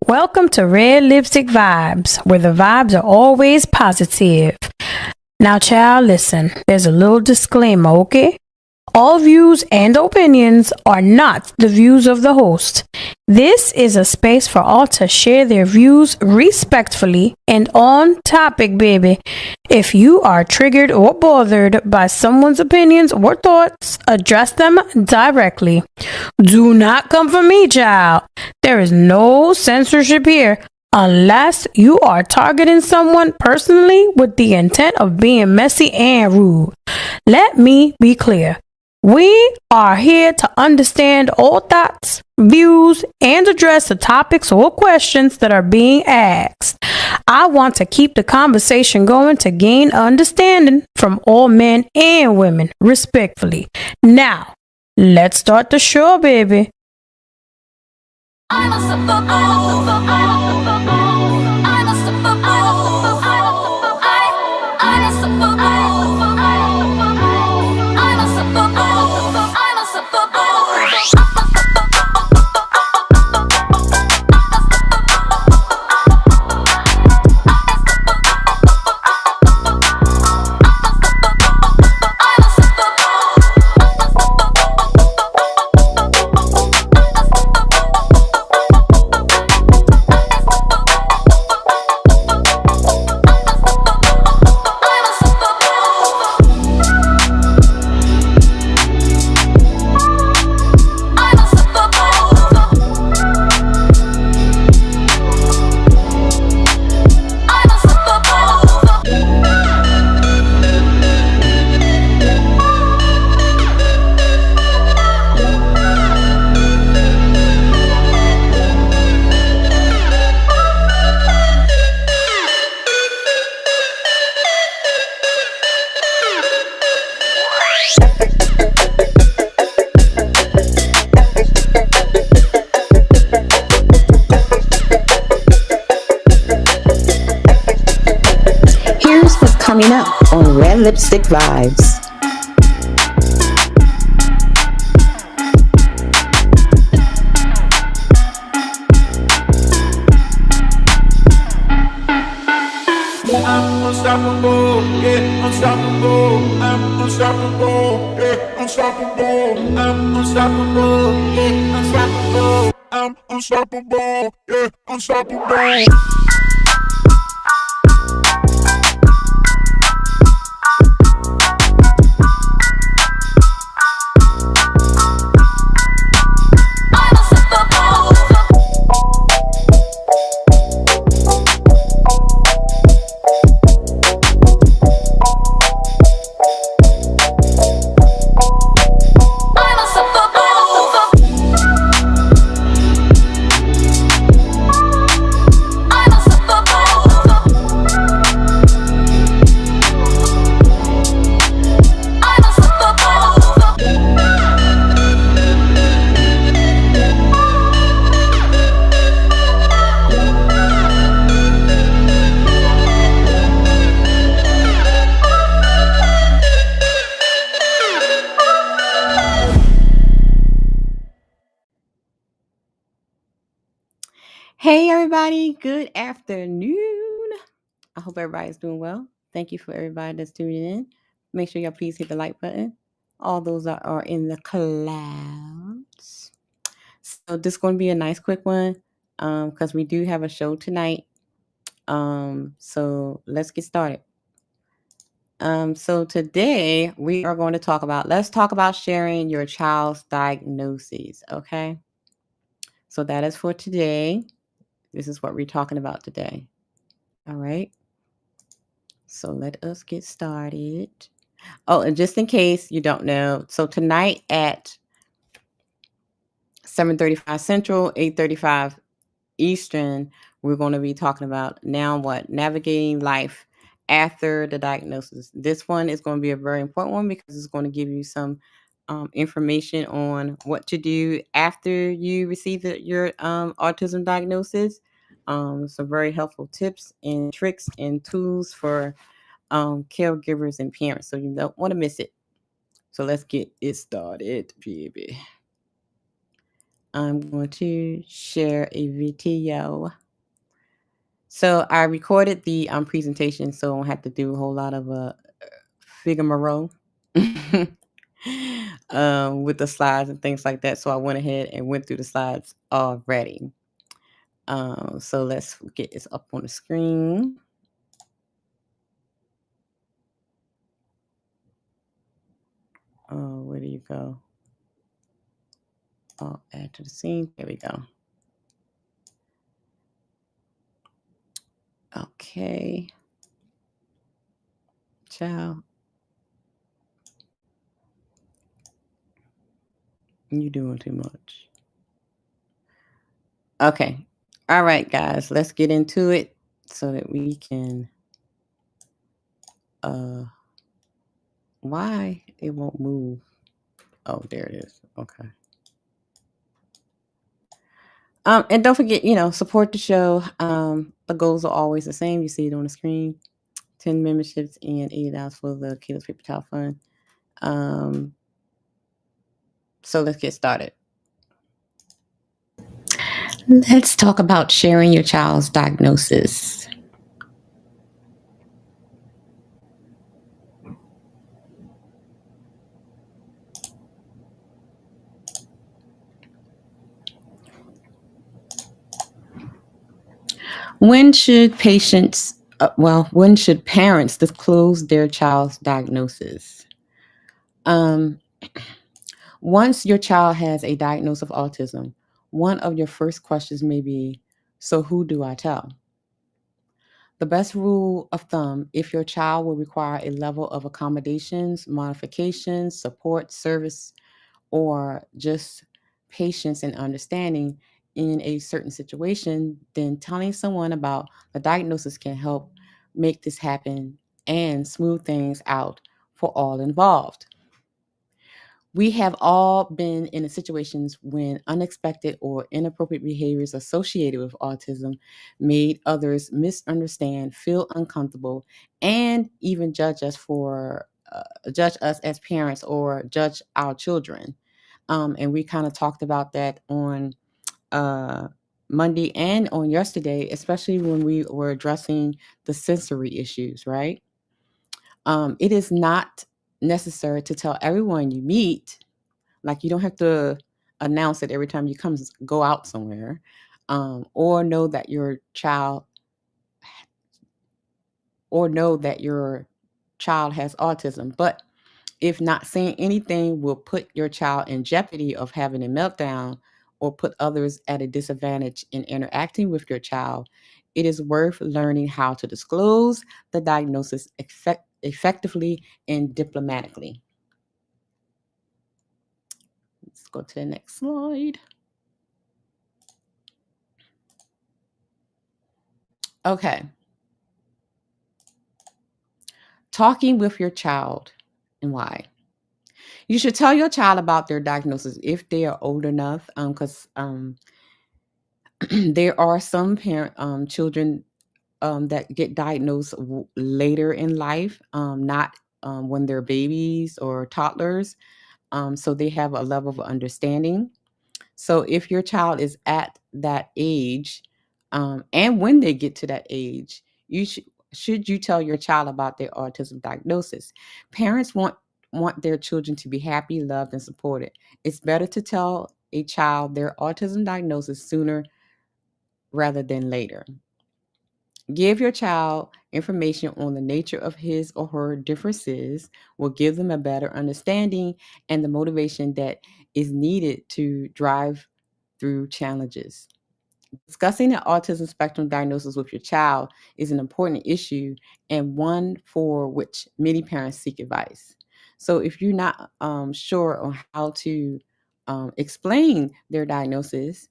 Welcome to Red Lipstick Vibes, where the vibes are always positive. Now, child, listen, there's a little disclaimer, okay? All views and opinions are not the views of the host. This is a space for all to share their views respectfully and on topic, baby. If you are triggered or bothered by someone's opinions or thoughts, address them directly. Do not come for me, child. There is no censorship here unless you are targeting someone personally with the intent of being messy and rude. Let me be clear. We are here to understand all thoughts, views, and address the topics or questions that are being asked. I want to keep the conversation going to gain understanding from all men and women, respectfully. Now, let's start the show, baby. Here's what's coming up on Red Lipstick Vibes. I'm unstoppable, yeah, unstoppable. I'm unstoppable, yeah, unstoppable. I'm unstoppable, yeah, unstoppable. I'm unstoppable, yeah, unstoppable. Hey everybody, good afternoon. I hope everybody's doing well. Thank you for everybody that's tuning in. Make sure y'all please hit the like button. All those are in the clouds. So this is going to be a nice quick one because we do have a show tonight. So let's get started. So today we are going to let's talk about sharing your child's diagnoses, okay? So that is for today. This is what we're talking about today. All right. So let us get started. Oh, and just in case you don't know, so tonight at 7:35 Central, 8:35 Eastern, we're going to be talking about navigating life after the diagnosis. This one is going to be a very important one because it's going to give you some information on what to do after you receive your autism diagnosis. Some very helpful tips and tricks and tools for caregivers and parents. So you don't want to miss it. So let's get it started, baby. I'm going to share a video. So I recorded the presentation, so I don't have to do a whole lot of rigmarole with the slides and things like that. So I went ahead and went through the slides already. So let's get this up on the screen. Where do you go? Add to the scene. There we go. Okay. Ciao. You doing too much. Okay. All right, guys. Let's get into it so that we can. Why it won't move? Oh, there it is. Okay. And don't forget, support the show. The goals are always the same. You see it on the screen. 10 memberships and $80 for the Kilos Paper Towel Fund. So let's get started. Let's talk about sharing your child's diagnosis. When should when should parents disclose their child's diagnosis? Once your child has a diagnosis of autism, one of your first questions may be, so who do I tell? The best rule of thumb, if your child will require a level of accommodations, modifications, support, service, or just patience and understanding in a certain situation, then telling someone about the diagnosis can help make this happen and smooth things out for all involved. We have all been in situations when unexpected or inappropriate behaviors associated with autism made others misunderstand, feel uncomfortable, and even judge us as parents or judge our children. And we kind of talked about that on Monday and on yesterday, especially when we were addressing the sensory issues, right? It is not necessary to tell everyone you meet. Like, you don't have to announce it every time you go out somewhere, or know that your child has autism. But if not saying anything will put your child in jeopardy of having a meltdown or put others at a disadvantage in interacting with your child, it is worth learning how to disclose the diagnosis effectively and diplomatically. Let's go to the next slide. Okay. Talking with your child and why. You should tell your child about their diagnosis if they are old enough, because there are some children that get diagnosed later in life, not when they're babies or toddlers. So they have a level of understanding. So if your child is at that age, and when they get to that age, should you tell your child about their autism diagnosis? Parents want their children to be happy, loved, and supported. It's better to tell a child their autism diagnosis sooner rather than later. Give your child information on the nature of his or her differences will give them a better understanding and the motivation that is needed to drive through challenges. Discussing the autism spectrum diagnosis with your child is an important issue and one for which many parents seek advice. So if you're not sure on how to explain their diagnosis,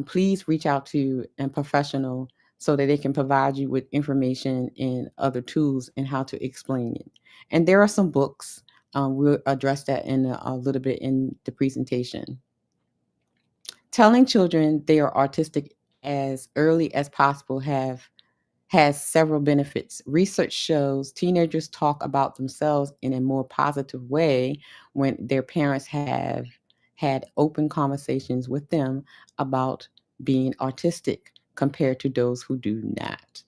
please reach out to a professional so that they can provide you with information and other tools and how to explain it. And there are some books. We'll address that in a little bit in the presentation. Telling children they are autistic as early as possible has several benefits. Research shows teenagers talk about themselves in a more positive way when their parents have had open conversations with them about being autistic compared to those who do not.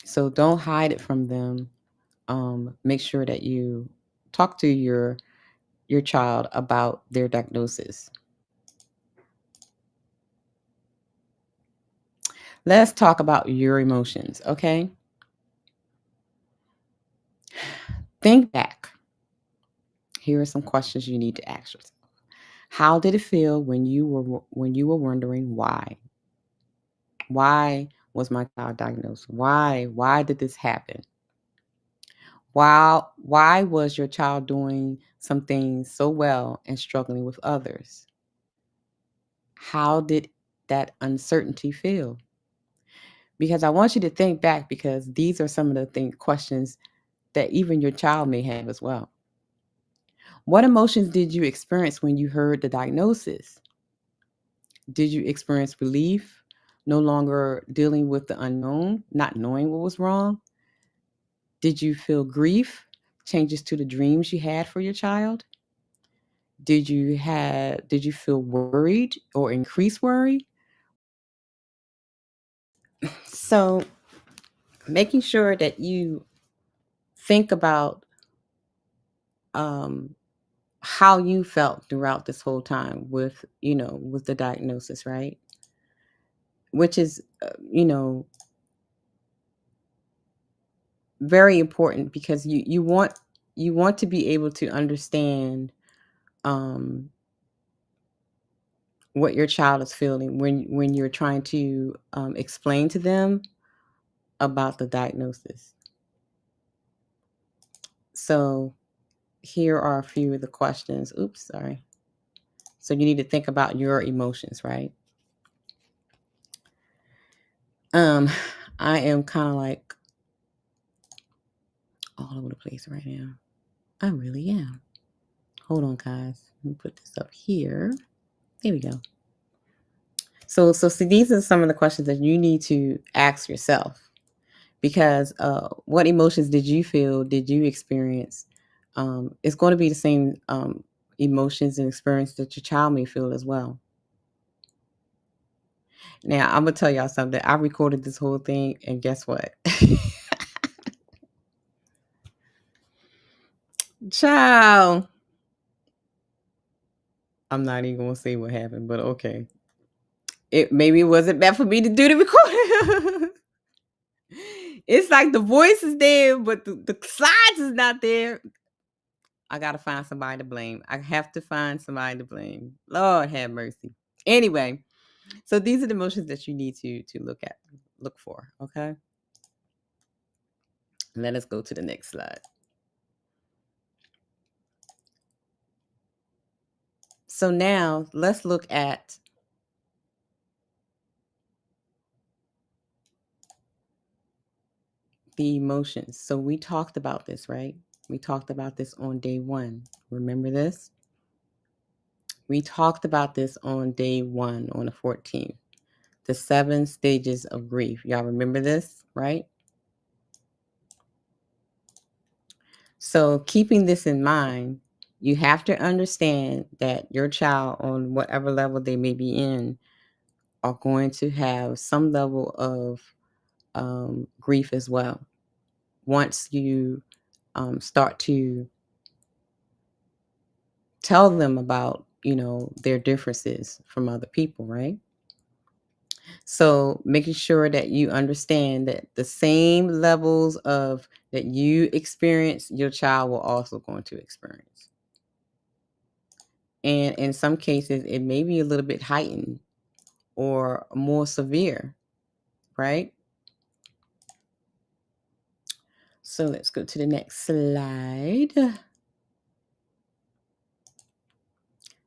So don't hide it from them. Make sure that you talk to your child about their diagnosis. Let's talk about your emotions, okay? Think back. Here are some questions you need to ask yourself. How did it feel when you were wondering why? Why was my child diagnosed? Why did this happen? Why was your child doing some things so well and struggling with others? How did that uncertainty feel? Because I want you to think back, because these are some of the questions that even your child may have as well. What emotions did you experience when you heard the diagnosis? Did you experience relief, no longer dealing with the unknown, not knowing what was wrong? Did you feel grief, changes to the dreams you had for your child? Did you feel worried or increased worry? So, making sure that you think about how you felt throughout this whole time with the diagnosis, right? Which is very important, because you want to be able to understand what your child is feeling when you're trying to explain to them about the diagnosis. So here are a few of the questions. Oops, sorry. So you need to think about your emotions, right? I am kind of like all over the place right now. I really am. Hold on, guys. Let me put this up here. There we go. So see, these are some of the questions that you need to ask yourself, because what emotions did you feel, did you experience? It's going to be the same emotions and experience that your child may feel as well. Now, I'm going to tell y'all something. I recorded this whole thing, and guess what? Child. I'm not even going to say what happened, but okay. Maybe it wasn't bad for me to do the recording. It's like the voice is there, but the slides is not there. I got to find somebody to blame. I have to find somebody to blame. Lord have mercy. Anyway, so these are the emotions that you need to look for, okay? Let us go to the next slide. So now let's look at the emotions. So we talked about this, right? We talked about this on day 1. Remember this? We talked about this on day 1, on the 14th. The 7 stages of grief. Y'all remember this, right? So keeping this in mind, you have to understand that your child, on whatever level they may be in, are going to have some level of grief as well. Once you start to tell them about, their differences from other people, right? So making sure that you understand that the same levels of that you experience, your child will also going to experience. And in some cases, it may be a little bit heightened or more severe, right? So let's go to the next slide.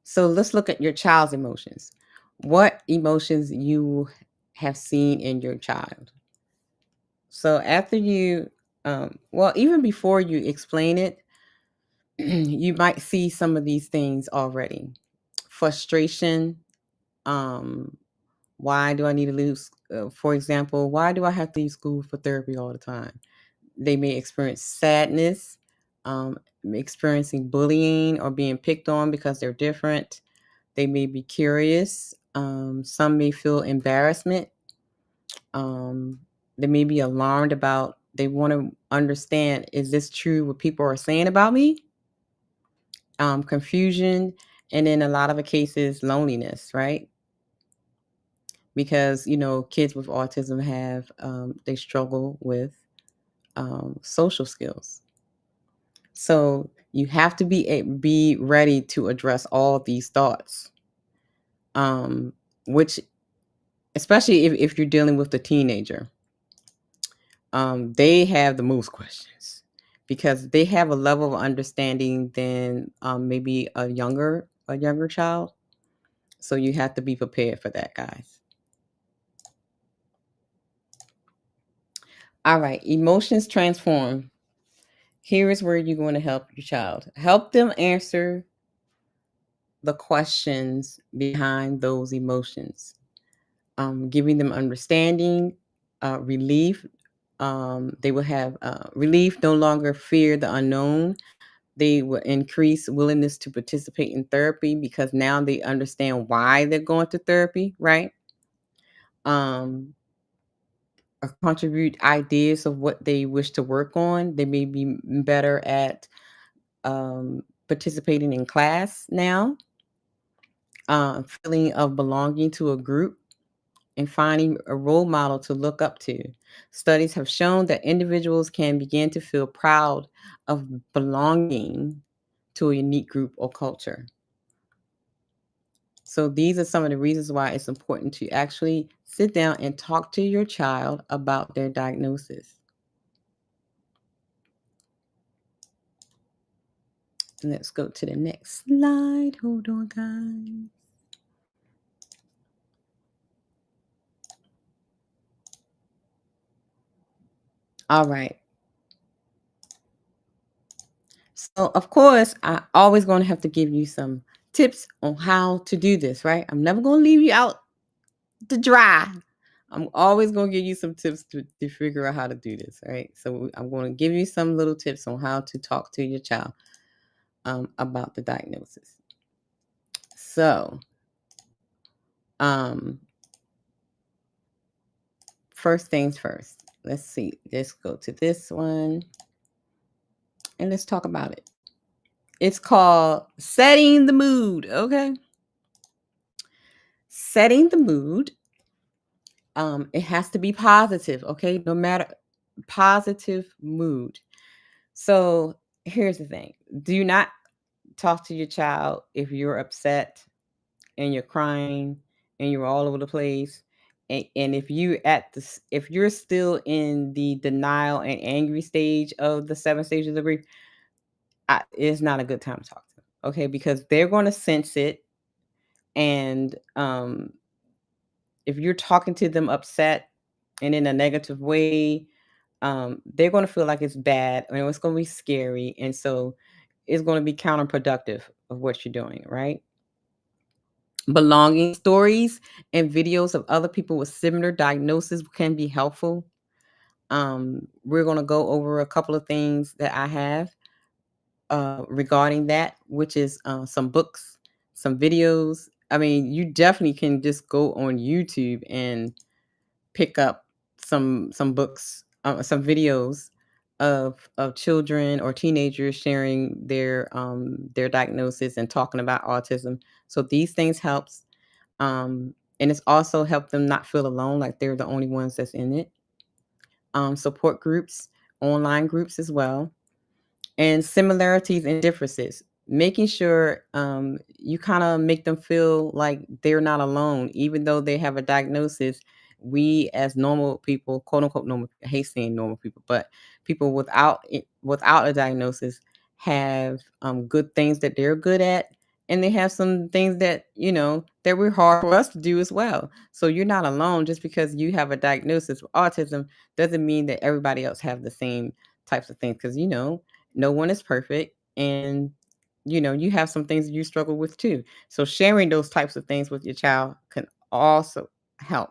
So let's look at your child's emotions. What emotions you have seen in your child? So after you, even before you explain it, you might see some of these things already. Frustration. Why do I need to leave? For example, why do I have to leave school for therapy all the time? They may experience sadness, experiencing bullying or being picked on because they're different. They may be curious. Some may feel embarrassment. They may be alarmed about, they want to understand, is this true what people are saying about me? Confusion, and in a lot of the cases, loneliness, right? Because, kids with autism have, they struggle with social skills. So you have to be ready to address all these thoughts, which, especially if you're dealing with the teenager, they have the most questions because they have a level of understanding than maybe a younger child. So you have to be prepared for that, guys. All right, emotions transform. Here is where you're going to help your child. Help them answer the questions behind those emotions, giving them understanding, relief. They will have relief, no longer fear the unknown. They will increase willingness to participate in therapy because now they understand why they're going to therapy, right? Contribute ideas of what they wish to work on. They may be better at participating in class now, feeling of belonging to a group, and finding a role model to look up to. Studies have shown that individuals can begin to feel proud of belonging to a unique group or culture. So these are some of the reasons why it's important to actually sit down and talk to your child about their diagnosis. Let's go to the next slide. Hold on, guys. All right. So, of course, I always going to have to give you some tips on how to do this, right? I'm never going to leave you out to dry. I'm always going to give you some tips to figure out how to do this, right? So I'm going to give you some little tips on how to talk to your child about the diagnosis. So, first things first. Let's see. Let's go to this one and let's talk about it. It's called setting the mood, okay? Setting the mood. It has to be positive, okay? No matter, positive mood. So here's the thing. Do not talk to your child if you're upset and you're crying and you're all over the place. And if you're still in the denial and angry stage of the 7 stages of grief, it's not a good time to talk to them, okay? Because they're going to sense it. And if you're talking to them upset and in a negative way, they're going to feel like it's bad and it's going to be scary. And so it's going to be counterproductive of what you're doing, right? Belonging stories and videos of other people with similar diagnoses can be helpful. We're going to go over a couple of things that I have regarding that, which is some books, some videos. I mean, you definitely can just go on YouTube and pick up some books, some videos of children or teenagers sharing their diagnosis and talking about autism. So these things helps, and it's also helped them not feel alone, like they're the only ones that's in it. Support groups, online groups as well, and similarities and differences. Making sure you kind of make them feel like they're not alone, even though they have a diagnosis. We, as normal people, quote unquote normal, I hate saying normal people, but people without a diagnosis have good things that they're good at, and they have some things that that we're hard for us to do as well. So you're not alone. Just because you have a diagnosis with autism doesn't mean that everybody else have the same types of things, because no one is perfect, and you have some things that you struggle with too. So sharing those types of things with your child can also help,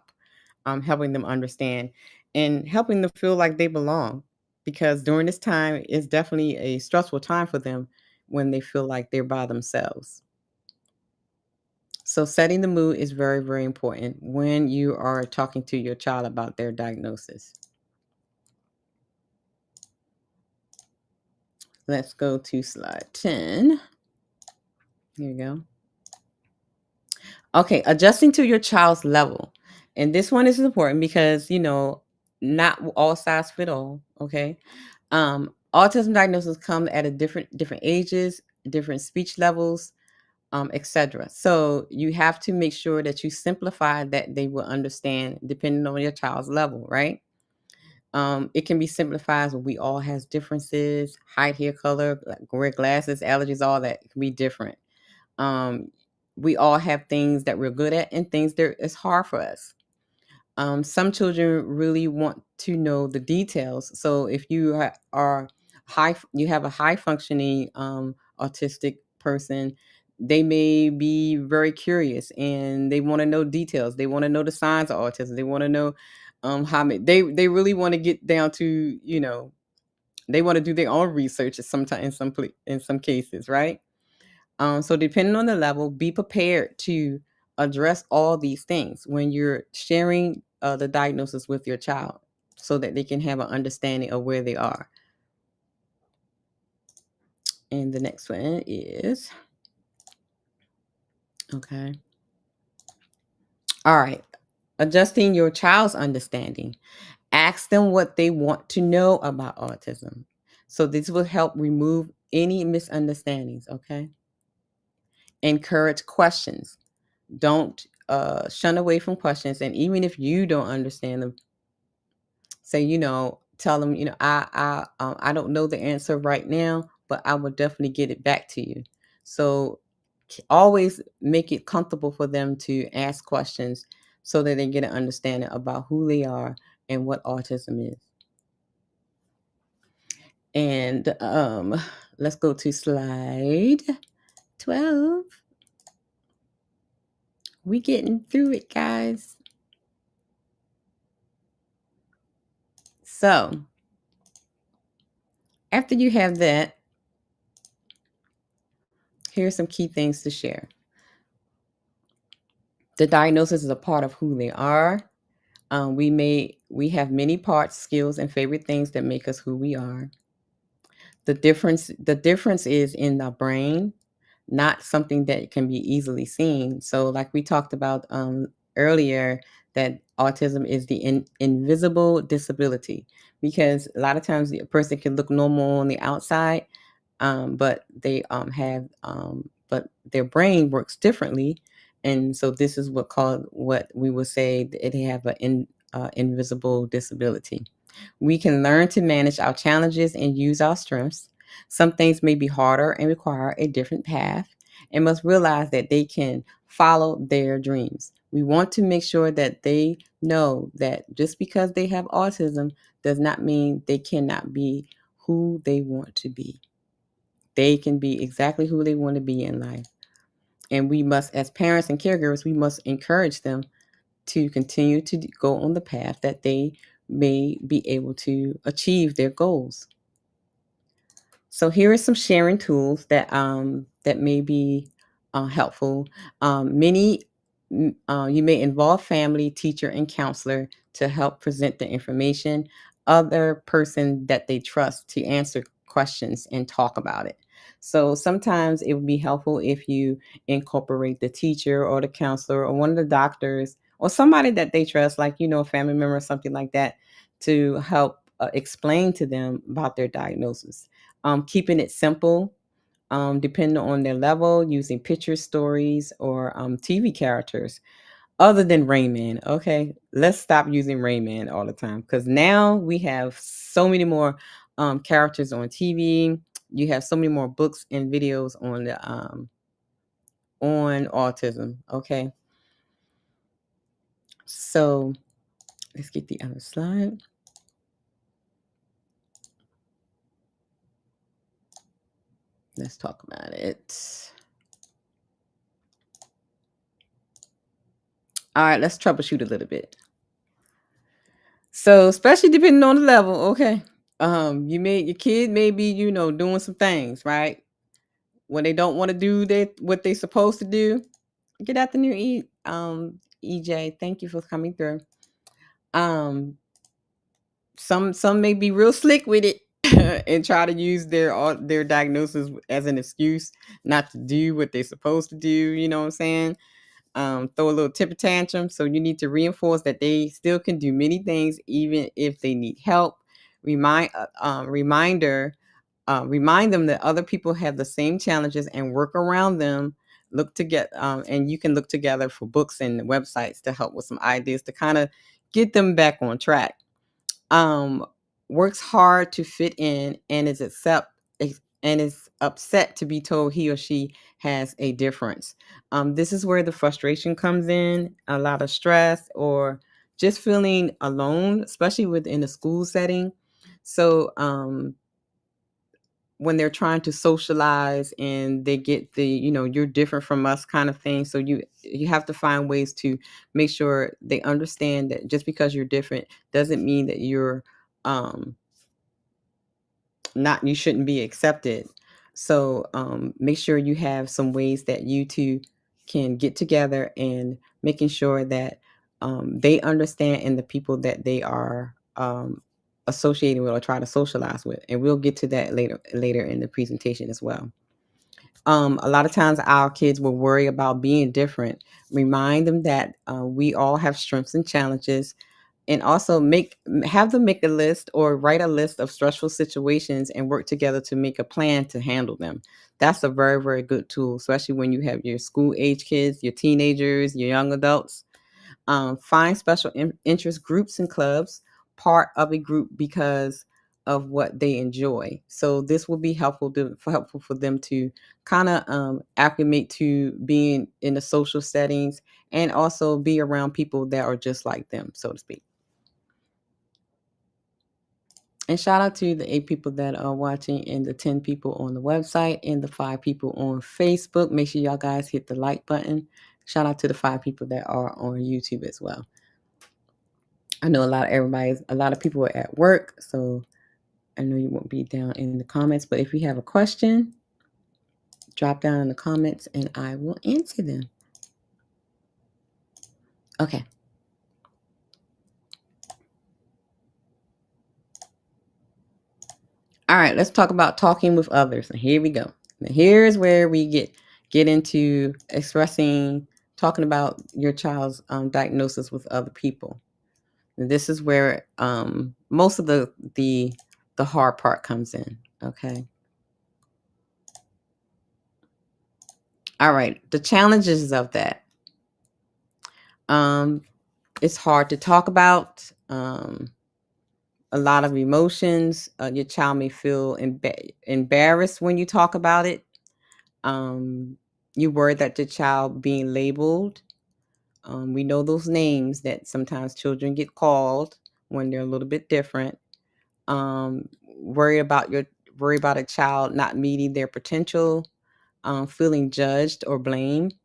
helping them understand and helping them feel like they belong. because during this time it's definitely a stressful time for them when they feel like they're by themselves. So setting the mood is very, very important when you are talking to your child about their diagnosis. Let's go to slide 10. Here you go. Okay, adjusting to your child's level. And this one is important because, not all size fit all, okay? Autism diagnosis come at a different ages, different speech levels, etc. So you have to make sure that you simplify that they will understand depending on your child's level, right? It can be simplified as we all has differences, height, hair color, like wear glasses, allergies, all that can be different. Um, we all have things that we're good at and things that it's hard for us. Some children really want to know the details. So if you are you have a high functioning autistic person, they may be very curious and they want to know details. They want to know the signs of autism. They want to know how many. They really want to get down to they want to do their own research at sometimes in some cases, right? So depending on the level, be prepared to address all these things when you're sharing the diagnosis with your child so that they can have an understanding of where they are. And the next one is, okay. All right. Adjusting your child's understanding. Ask them what they want to know about autism. So this will help remove any misunderstandings, okay? Encourage questions. Don't shun away from questions. And even if you don't understand them, say, tell them, I don't know the answer right now, but I will definitely get it back to you. So always make it comfortable for them to ask questions so that they get an understanding about who they are and what autism is. And let's go to slide 12. We getting through it, guys. So after you have that, here's some key things to share. The diagnosis is a part of who they are. We have many parts, skills, and favorite things that make us who we are. The difference is in the brain, not something that can be easily seen. So, like we talked about earlier, that autism is the invisible disability, because a lot of times a person can look normal on the outside, but they but their brain works differently, and so this is what we would say that they have an invisible disability. We can learn to manage our challenges and use our strengths. Some things may be harder and require a different path, and must realize that they can follow their dreams. We want to make sure that they know that just because they have autism does not mean they cannot be who they want to be. They can be exactly who they want to be in life. And we must, as parents and caregivers, we must encourage them to continue to go on the path that they may be able to achieve their goals. So here are some sharing tools that may be helpful. You may involve family, teacher, and counselor to help present the information. Other person that they trust to answer questions and talk about it. So sometimes it would be helpful if you incorporate the teacher or the counselor or one of the doctors or somebody that they trust, like a family member or something like that, to help explain to them about their diagnosis. Keeping it simple, depending on their level, using picture stories or TV characters other than Rain Man. Okay, let's stop using Rain Man all the time, because now we have so many more characters on TV. You have so many more books and videos on the on autism. Okay, so let's get the other slide. Let's talk about it. All right, let's troubleshoot a little bit. So, especially depending on the level, okay. your kid may be, doing some things, right? When they don't want to do what they're supposed to do. Good afternoon, EJ. Thank you for coming through. Some may be real slick with it and try to use their diagnosis as an excuse not to do what they're supposed to do. You know what I'm saying? Throw a little temper tantrum. So you need to reinforce that they still can do many things, even if they need help. Remind them that other people have the same challenges and work around them. Look to get and you can look together for books and websites to help with some ideas to kind of get them back on track. Works hard to fit in and is upset to be told he or she has a difference. This is where the frustration comes in, a lot of stress, or just feeling alone, especially within a school setting. So when they're trying to socialize and they get the, you're different from us kind of thing. So you have to find ways to make sure they understand that just because you're different doesn't mean that you're you shouldn't be accepted. So make sure you have some ways that you two can get together and making sure that they understand and the people that they are associating with or try to socialize with. And we'll get to that later in the presentation as well. A lot of times our kids will worry about being different. Remind them that we all have strengths and challenges, and also have them make a list or write a list of stressful situations and work together to make a plan to handle them. That's a very, very good tool, especially when you have your school age kids, your teenagers, your young adults. Find special interest groups and clubs, part of a group because of what they enjoy. So this will be helpful for them to kind of acclimate to being in the social settings and also be around people that are just like them, so to speak. And shout out to the 8 people that are watching and the 10 people on the website and the 5 people on Facebook. Make sure y'all guys hit the like button. Shout out to the 5 people that are on YouTube as well. I know a lot of people are at work, so I know you won't be down in the comments, but if you have a question, drop down in the comments and I will answer them. Okay. All right, let's talk about talking with others. And here we go. Now, here's where we get into talking about your child's diagnosis with other people. And this is where most of the hard part comes in. Okay. All right, the challenges of that. It's hard to talk about. A lot of emotions. Your child may feel embarrassed when you talk about it. You worry that your child being labeled. We know those names that sometimes children get called when they're a little bit different. Worry about a child not meeting their potential, feeling judged or blamed,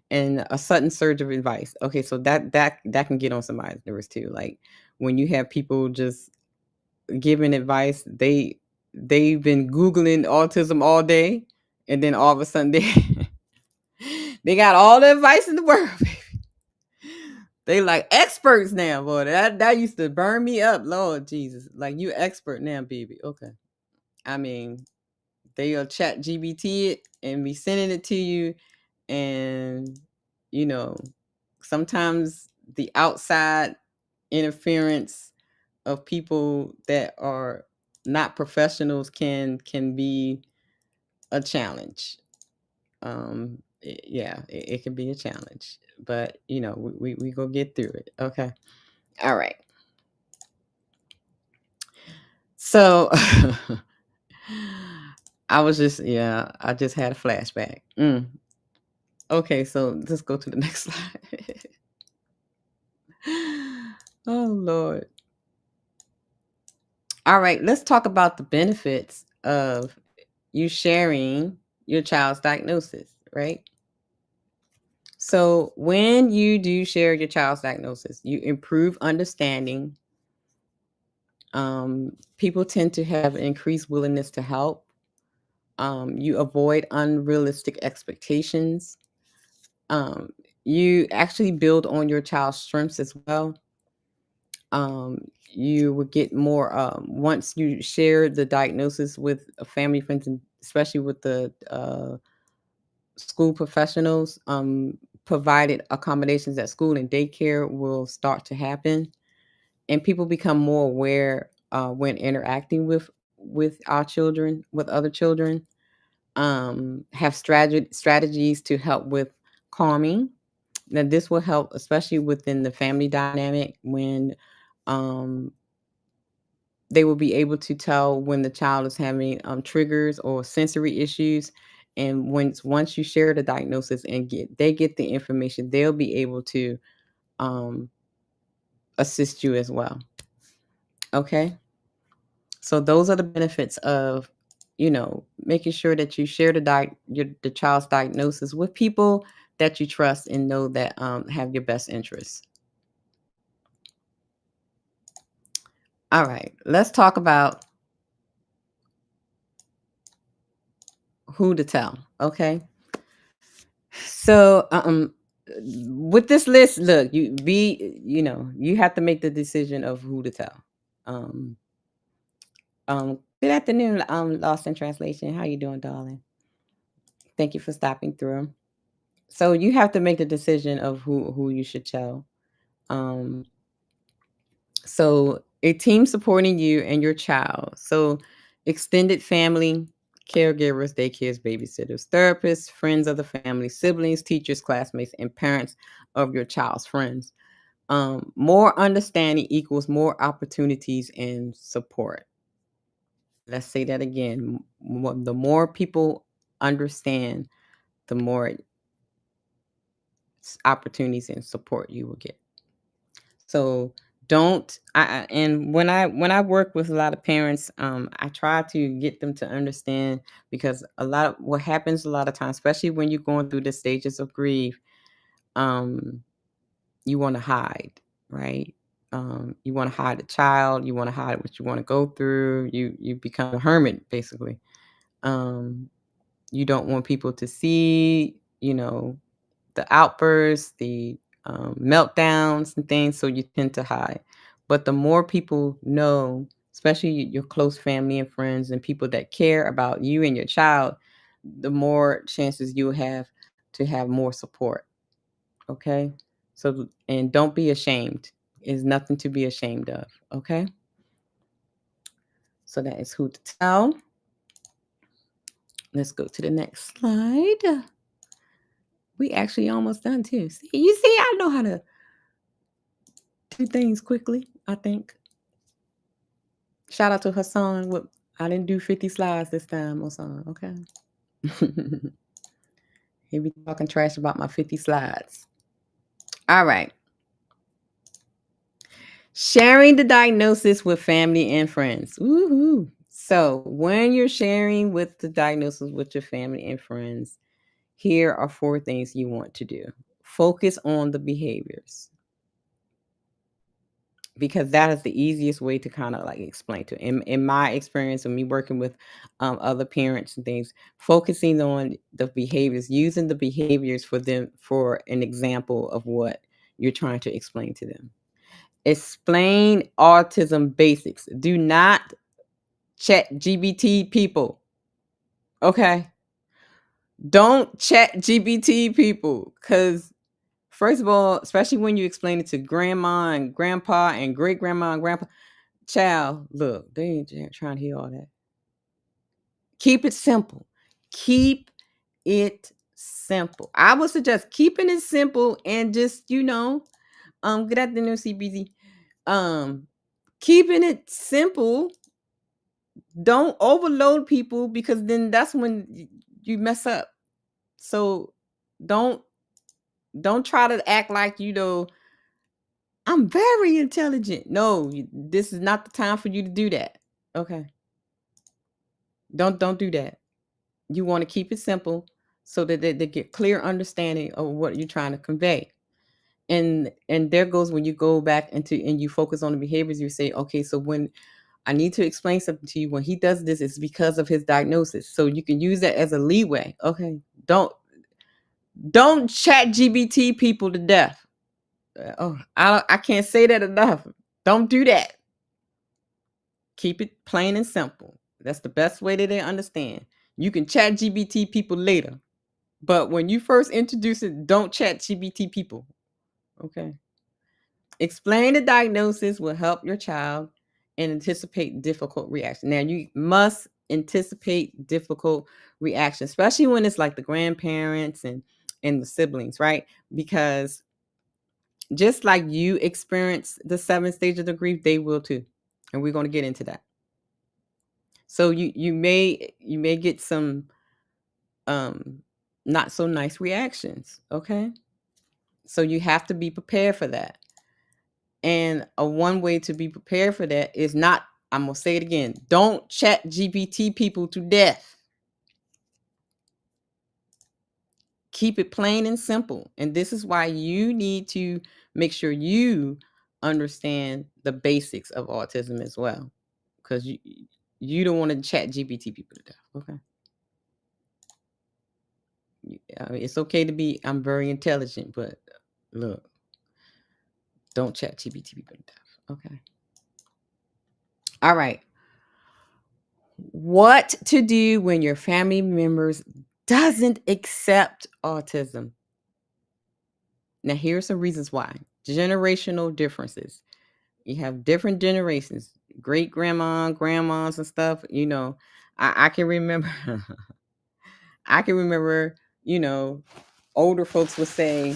and a sudden surge of advice. Okay, so that can get on somebody's nerves too. Like when you have people just giving advice, they've been Googling autism all day, and then all of a sudden they got all the advice in the world. They like experts now, boy. That used to burn me up, Lord Jesus. Like, you expert now, baby. Okay. I mean, they'll chat GBT it and be sending it to you, and sometimes the outside interference of people that are not professionals can be a challenge. It can be a challenge, but we go get through it. Okay. All right. So I just had a flashback. Okay, so let's go to the next slide. Oh, Lord. All right, let's talk about the benefits of you sharing your child's diagnosis, right? So when you do share your child's diagnosis, you improve understanding People tend to have increased willingness to help. You avoid unrealistic expectations. You actually build on your child's strengths as well. You would get more once you share the diagnosis with family, friends, and especially with the school professionals. Provided accommodations at school and daycare will start to happen, and people become more aware when interacting with our children, with other children. Have strategies to help with calming. Now, this will help, especially within the family dynamic, when um, they will be able to tell when the child is having triggers or sensory issues. And once you share the diagnosis and they get the information, they'll be able to um, assist you as well. Okay, so those are the benefits of making sure that you share the child's diagnosis with people that you trust and know that have your best interests. All right, let's talk about who to tell. Okay, so with this list, look, you have to make the decision of who to tell. um Good afternoon, Lost in Translation. How you doing, darling? Thank you for stopping through. So you have to make the decision of who you should tell. um So a team supporting you and your child. So extended family, caregivers, daycares, babysitters, therapists, friends of the family, siblings, teachers, classmates, and parents of your child's friends. More understanding equals more opportunities and support. Let's say that again. The more people understand, the more opportunities and support you will get. So don't and when I work with a lot of parents, I try to get them to understand, because a lot of what happens a lot of times, especially when you're going through the stages of grief, um, you want to hide, right? You want to hide the child, you want to hide what you want to go through. You become a hermit, basically. Um, you don't want people to see, the outbursts, the meltdowns and things, so you tend to hide. But the more people know, especially your close family and friends and people that care about you and your child, the more chances you have to have more support. Okay? So, and don't be ashamed. Is nothing to be ashamed of. Okay? So that is who to tell. Let's go to the next slide. We actually almost done too. See, I know how to do things quickly, I think. Shout out to Hassan. I didn't do 50 slides this time, Hassan. Okay. He be talking trash about my 50 slides. All right. Sharing the diagnosis with family and friends. Woohoo. So when you're sharing with the diagnosis with your family and friends, here are 4 things you want to do. Focus on the behaviors, because that is the easiest way to kind of like explain to in my experience of me working with other parents and things, focusing on the behaviors, using the behaviors for them for an example of what you're trying to explain to them. Explain autism basics. Do not chat GBT people. Okay, don't chat GBT people, because first of all, especially when you explain it to grandma and grandpa and great grandma and grandpa, child, look, they ain't trying to hear all that. Keep it simple. Keep it simple. I would suggest keeping it simple and just, good afternoon, CBZ. Keeping it simple. Don't overload people, because then that's when you mess up. So don't try to act like I'm very intelligent. No, this is not the time for you to do that. Okay. Don't do that. You want to keep it simple so that they get clear understanding of what you're trying to convey. And there goes when you go back and you focus on the behaviors, you say, okay, so when I need to explain something to you. When he does this, it's because of his diagnosis. So you can use that as a leeway. Okay. Don't chat GBT people to death. I can't say that enough. Don't do that. Keep it plain and simple. That's the best way that they understand. You can chat GBT people later, but when you first introduce it, don't chat GBT people. Okay. Explain the diagnosis will help your child and anticipate difficult reactions. Now, you must anticipate difficult reactions, especially when it's like the grandparents and the siblings, right? Because just like you experience the 7 stages of grief, they will too. And we're going to get into that. So you may get some not so nice reactions, okay? So you have to be prepared for that. And one way to be prepared for that is not, I'm going to say it again, don't chat GPT people to death. Keep it plain and simple. And this is why you need to make sure you understand the basics of autism as well. Because you don't want to chat GPT people to death, okay? It's okay to be, I'm very intelligent, but look, don't chat GPT people to death, okay? All right. What to do when your family members doesn't accept autism? Now, here's some reasons why. Generational differences. You have different generations, great grandmas and stuff. I can remember, older folks would say,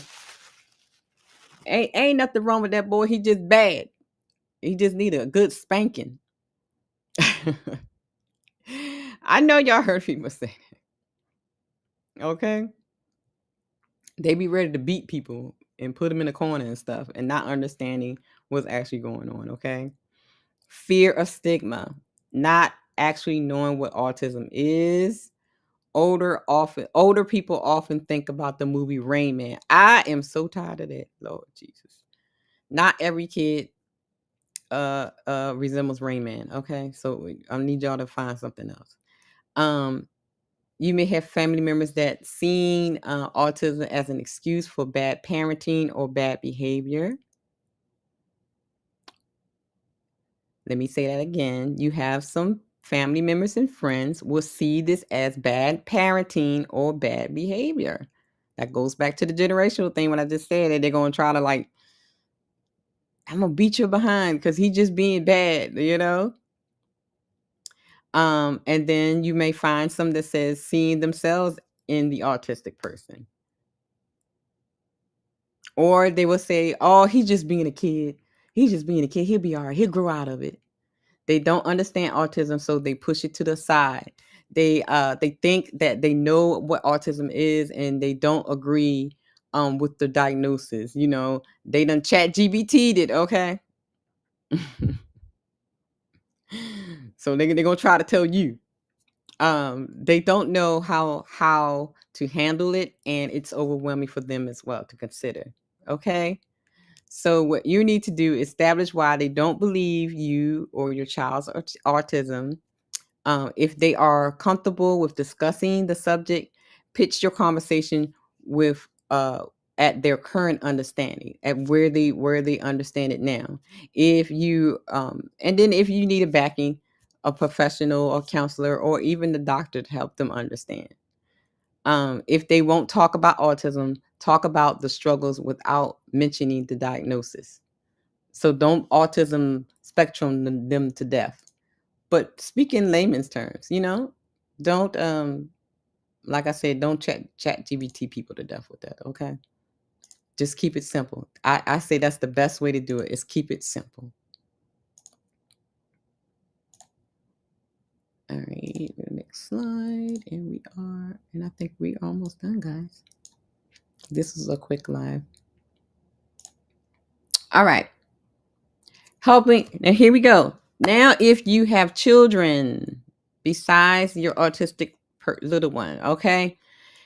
ain't nothing wrong with that boy. He just bad. He just need a good spanking. I know y'all heard people say that. Okay. They be ready to beat people and put them in a corner and stuff and not understanding what's actually going on. Okay. Fear of stigma, not actually knowing what autism is. Older people often think about the movie Rain Man. I am so tired of that, Lord Jesus. Not every kid resembles Rain Man. Okay. So I need y'all to find something else. You may have family members that seen autism as an excuse for bad parenting or bad behavior. Let me say that again. You have some family members and friends will see this as bad parenting or bad behavior. That goes back to the generational thing when I just said that they're going to try to I'm going to beat you behind because he's just being bad, And then you may find some that says seeing themselves in the autistic person. Or they will say, oh, he's just being a kid. He's just being a kid. He'll be all right. He'll grow out of it. They don't understand autism, so they push it to the side. They think that they know what autism is, and they don't agree with the diagnosis. They done chat GBT'd it, okay? So they're gonna try to tell you. They don't know how to handle it, and it's overwhelming for them as well to consider. Okay. So what you need to do is establish why they don't believe you or your child's autism. If they are comfortable with discussing the subject, pitch your conversation with at their current understanding, at where they understand it now. If you and then if you need a backing, a professional or counselor or even the doctor to help them understand. If they won't talk about autism, talk about the struggles without mentioning the diagnosis. So don't autism spectrum them to death. But speak in layman's terms, Don't like I said, don't chat GBT people to death with that, okay? Just keep it simple. I say that's the best way to do it, is keep it simple. All right, the next slide. And I think we are almost done, guys. This is a quick live. All right. Helping. Now, here we go. Now, if you have children besides your autistic little one, okay?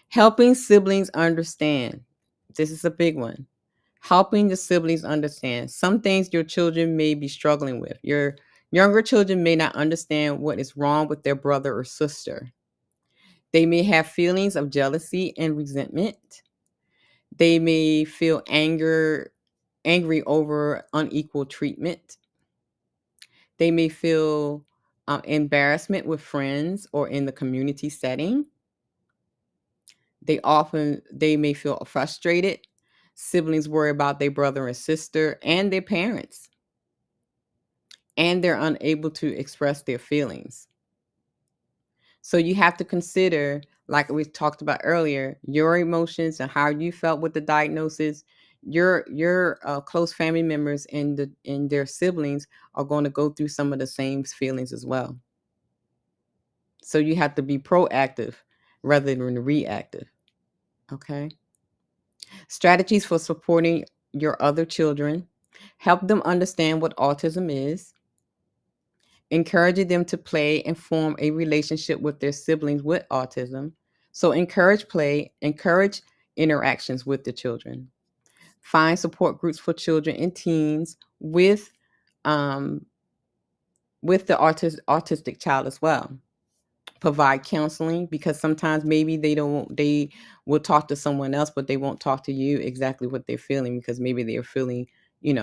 Helping siblings understand. This is a big one. Helping the siblings understand some things your children may be struggling with. Your Younger children may not understand what is wrong with their brother or sister. They may have feelings of jealousy and resentment. They may feel angry over unequal treatment. They may feel embarrassment with friends or in the community setting. They may feel frustrated. Siblings worry about their brother and sister and their parents, and they're unable to express their feelings. So you have to consider, like we talked about earlier, your emotions and how you felt with the diagnosis. Your close family members and their siblings are going to go through some of the same feelings as well. So you have to be proactive rather than reactive. Okay. Strategies for supporting your other children. Help them understand what autism is. Encouraging them to play and form a relationship with their siblings with autism. So encourage play, encourage interactions with the children. Find support groups for children and teens um, with the autistic child as well. Provide counseling, because sometimes maybe they will talk to someone else, but they won't talk to you exactly what they're feeling, because maybe they're feeling, they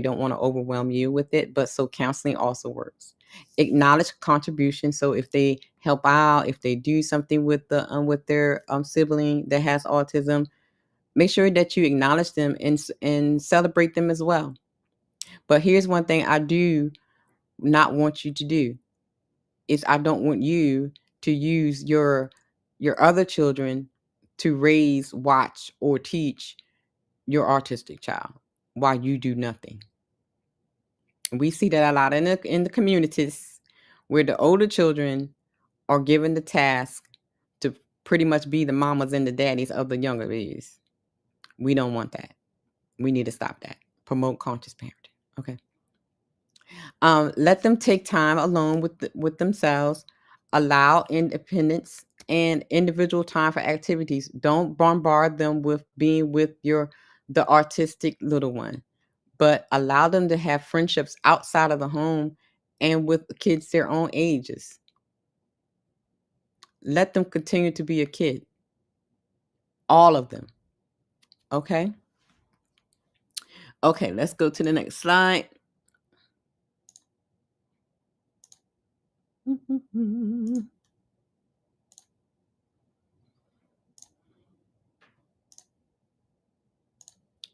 don't want to overwhelm you with it. But so counseling also works. Acknowledge contribution. So if they help out, if they do something with their sibling that has autism, make sure that you acknowledge them and celebrate them as well. But here's one thing I do not want you to do is I don't want you to use your other children to raise, watch, or teach your autistic child while you do nothing. We see that a lot in the communities where the older children are given the task to pretty much be the mamas and the daddies of the younger babies. We don't want that. We need to stop that. Promote conscious parenting. Okay. Let them take time alone with themselves. Allow independence and individual time for activities. Don't bombard them with being with the artistic little one, but allow them to have friendships outside of the home and with kids their own ages. Let them continue to be a kid. All of them. Okay? Okay, let's go to the next slide.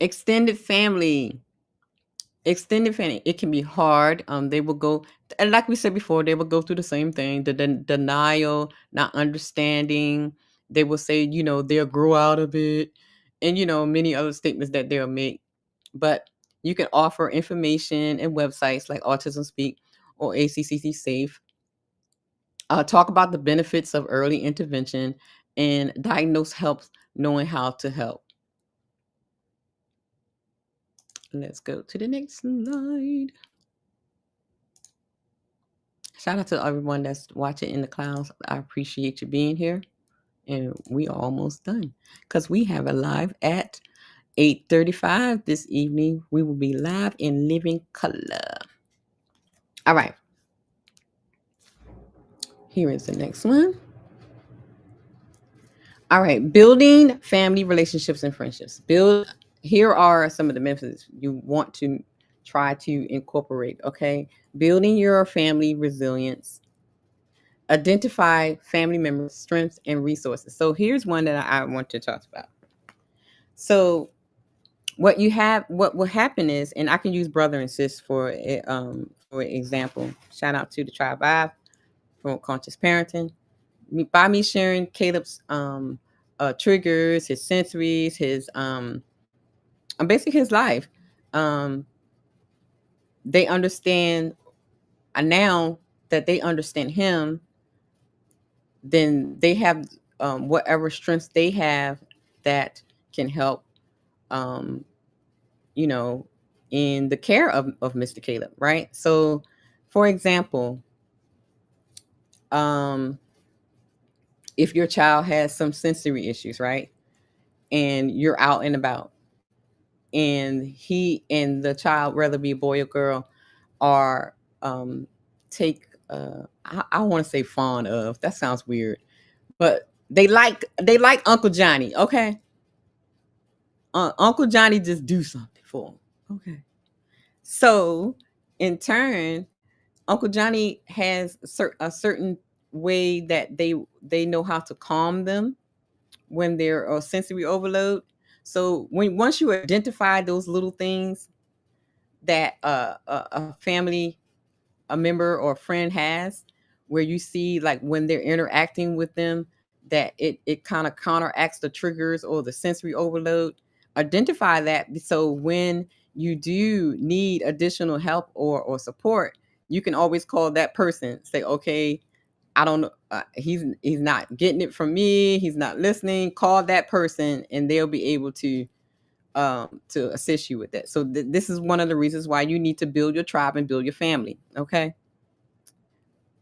Extended family. It can be hard. They will go, and like we said before, they will go through the same thing, the denial, not understanding. They will say, they'll grow out of it, and many other statements that they'll make. But you can offer information and websites like Autism Speak or ACCC Safe. Talk about the benefits of early intervention, and diagnose helps knowing how to help. Let's go to the next slide. Shout out to everyone that's watching in the clouds. I appreciate you being here. And we are almost done because we have a live at 8:35 this evening. We will be live in living color. All right. Here is the next one. All right. Building family relationships and friendships. Here are some of the methods you want to try to incorporate. Okay. Building your family resilience. Identify family members' strengths and resources. So here's one that I want to talk about. So what will happen is, and I can use brother and sis for example. Shout out to the Tribe Vibe from Conscious Parenting. By me sharing Caleb's triggers, his sensories, his basically his life. They understand, and now that they understand him, then they have whatever strengths they have that can help, you know, in the care of Mr. Caleb, right? So, for example, if your child has some sensory issues, right, and you're out and about, and the child, whether be a boy or girl, are take I want to say fond of. That sounds weird, but they like Uncle Johnny. Okay, Uncle Johnny just do something for them. Okay, so in turn, Uncle Johnny has a certain way that they know how to calm them when they're sensory overload. So once you identify those little things that a family, a member or a friend has, where you see like when they're interacting with them, that it kind of counteracts the triggers or the sensory overload. Identify that, so when you do need additional help or support, you can always call that person. Say, okay, I don't know, he's not getting it from me. He's not listening. Call that person, and they'll be able to assist you with that. So this is one of the reasons why you need to build your tribe and build your family. Okay.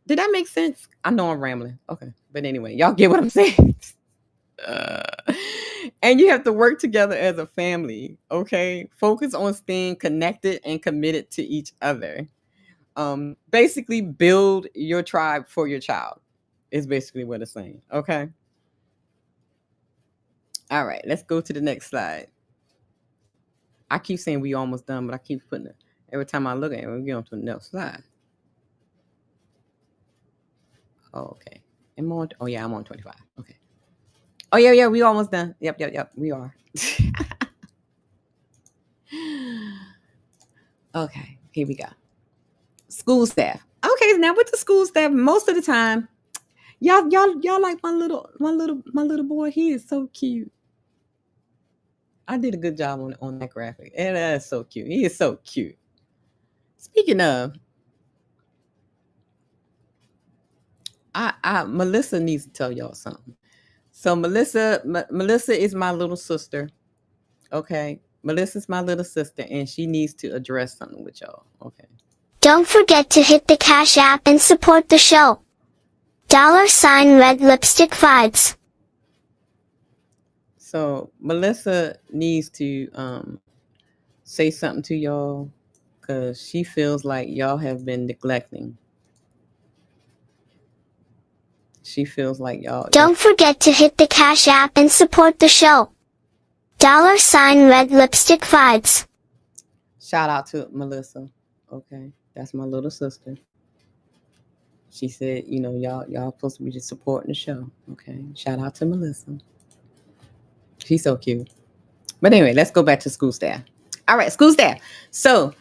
Did that make sense? I know I'm rambling. Okay. But anyway, y'all get what I'm saying. Uh, and you have to work together as a family. Okay. Focus on staying connected and committed to each other. Basically build your tribe for your child is basically what it's saying. Okay. All right. Let's go to the next slide. I keep saying we almost done, but I keep putting it every time I look at it, we get on to the next slide. Oh, okay. Oh yeah, I'm on 25. Okay. Oh yeah, we almost done. Yep. We are. Okay, here we go. School staff. Okay, now with the school staff, most of the time, y'all like my little boy. He is so cute. I did a good job on that graphic. And that's so cute. He is so cute. Speaking of, Melissa needs to tell y'all something. So Melissa is my little sister. Okay. Melissa's my little sister, and she needs to address something with y'all. Okay. Don't forget to hit the Cash App and support the show. $Red Lipstick Vibes. So Melissa needs to say something to y'all, because she feels like y'all have been neglecting. She feels like y'all. Don't forget to hit the Cash App and support the show. $Red Lipstick Vibes. Shout out to Melissa. Okay, that's my little sister. She said, y'all supposed to be just supporting the show. Okay, shout out to Melissa. She's so cute. But anyway, let's go back to school staff. All right, school staff. So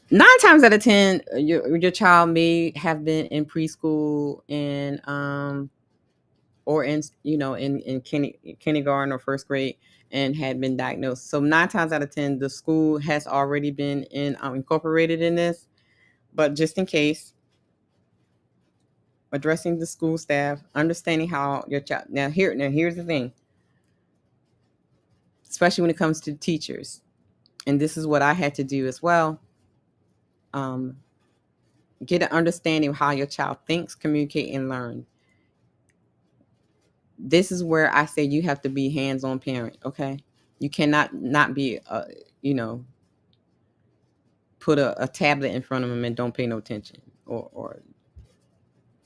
9 times out of 10, your child may have been in preschool and or in kindergarten or first grade and had been diagnosed. So 9 times out of 10, the school has already been incorporated in this. But just in case, addressing the school staff, understanding how your child. Now here's the thing, especially when it comes to teachers, and this is what I had to do as well. Get an understanding of how your child thinks, communicate, and learn. This is where I say you have to be hands-on parent. Okay, you cannot not be put a tablet in front of them and don't pay no attention, or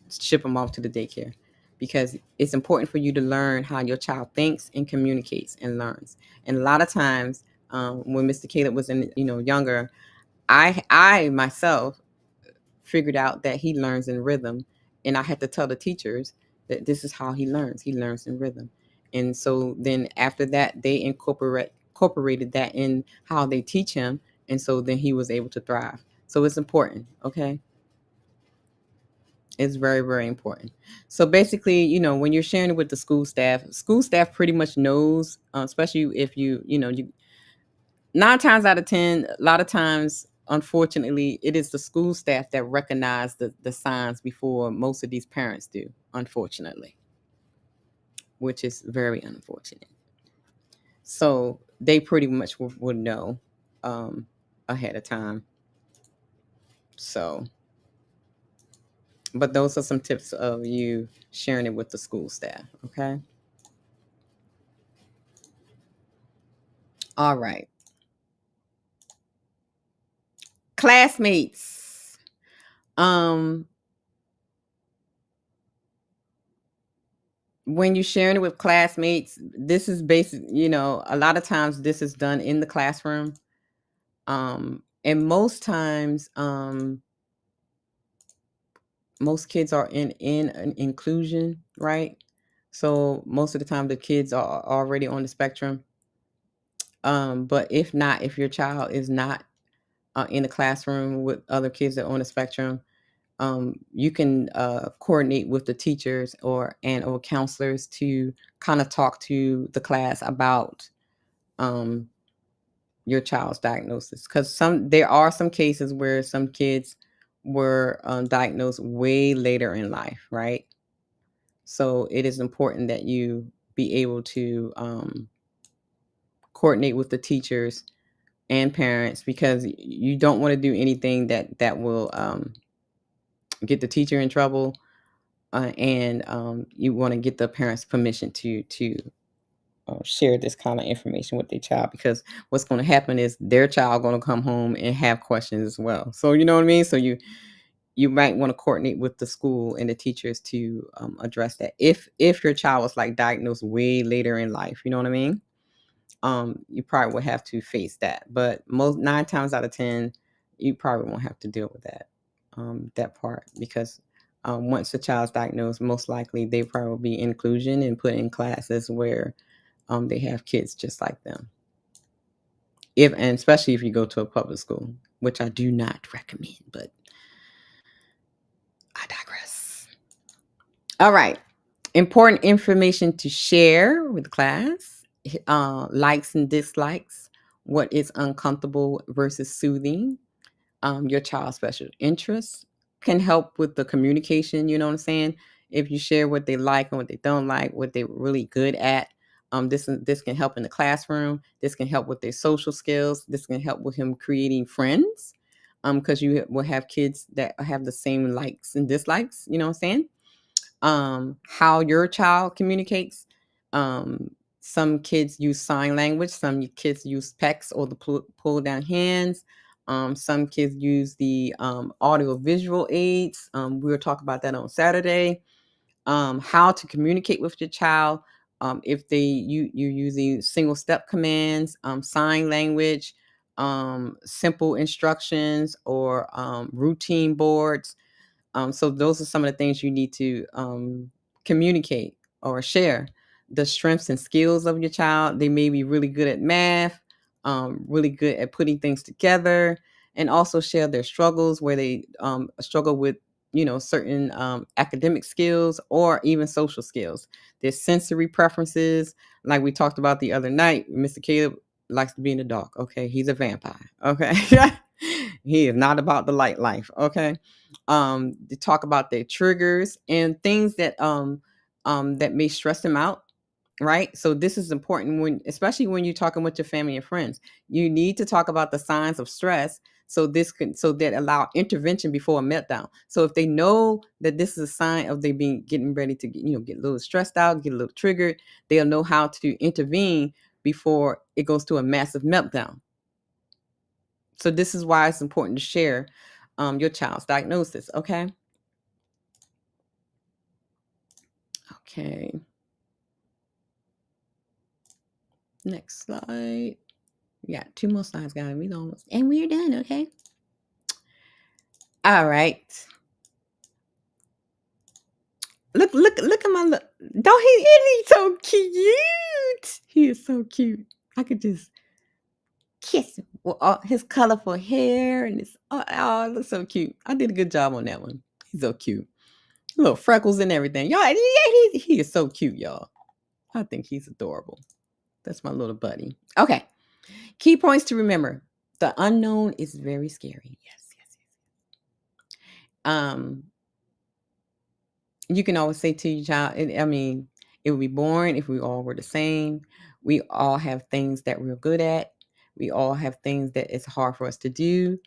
ship them off to the daycare, because it's important for you to learn how your child thinks and communicates and learns. And a lot of times, when Mr. Caleb was younger, I myself figured out that he learns in rhythm, and I had to tell the teachers that this is how he learns. He learns in rhythm. And so then after that, they incorporated that in how they teach him, and so then he was able to thrive. So it's important. Okay. It's very, very important. So basically, when you're sharing it with the school staff pretty much knows, especially if you 9 times out of 10, a lot of times, unfortunately, it is the school staff that recognize the signs before most of these parents do, unfortunately, which is very unfortunate. So they pretty much would know ahead of time. So, but those are some tips of you sharing it with the school staff. Okay. All right. Classmates. When you're sharing it with classmates, this is basic, a lot of times this is done in the classroom. And most times, most kids are in an inclusion, right? So most of the time the kids are already on the spectrum. But if not, if your child is not in the classroom with other kids that are on the spectrum, you can coordinate with the teachers or counselors to kind of talk to the class about your child's diagnosis, because there are some cases where some kids were diagnosed way later in life, right? So it is important that you be able to coordinate with the teachers and parents, because you don't want to do anything that will get the teacher in trouble, and you want to get the parents' permission to share this kind of information with their child, because what's going to happen is their child going to come home and have questions as well. So you know what I mean. So you might want to coordinate with the school and the teachers to address that if your child was like diagnosed way later in life. You know what I mean. You probably would have to face that, but most 9 times out of 10, you probably won't have to deal with that part, because once the child's diagnosed, most likely they probably will be inclusion and put in classes where they have kids just like them. And especially if you go to a public school, which I do not recommend, but I digress. All right. Important information to share with the class. Likes and dislikes. What is uncomfortable versus soothing. Your child's special interests can help with the communication. You know what I'm saying? If you share what they like and what they don't like, what they're really good at, this can help in the classroom. This can help with their social skills. This can help with him creating friends, because you will have kids that have the same likes and dislikes. You know what I'm saying? How your child communicates. Some kids use sign language. Some kids use pecks or the pull down hands. Some kids use the audio visual aids. We'll talk about that on Saturday. How to communicate with your child. If you're using single step commands, sign language, simple instructions, or routine boards. So those are some of the things you need to communicate or share. The strengths and skills of your child. They may be really good at math, really good at putting things together, and also share their struggles where they struggle with certain academic skills or even social skills. Their sensory preferences, like we talked about the other night. Mr. Caleb likes to be in the dark. Okay, he's a vampire. Okay, he is not about the light life. Okay. They talk about their triggers and things that may stress them out, right? So this is important, especially when you're talking with your family and friends. You need to talk about the signs of stress, so that allow intervention before a meltdown. So if they know that this is a sign of they getting ready to get a little stressed out, get a little triggered, they'll know how to intervene before it goes to a massive meltdown. So this is why it's important to share your child's diagnosis. Okay. Okay. Next slide. We got 2 more slides, guys. And we're done. Okay. All right. Look at my look. Don't he's so cute. He is so cute. I could just kiss him with all his colorful hair and his it looks so cute. I did a good job on that one. He's so cute. Little freckles and everything. Y'all, he is so cute, y'all. I think he's adorable. That's my little buddy. Okay. Key points to remember. The unknown is very scary. Yes. You can always say to your child, it would be boring if we all were the same. We all have things that we're good at. We all have things that it's hard for us to do.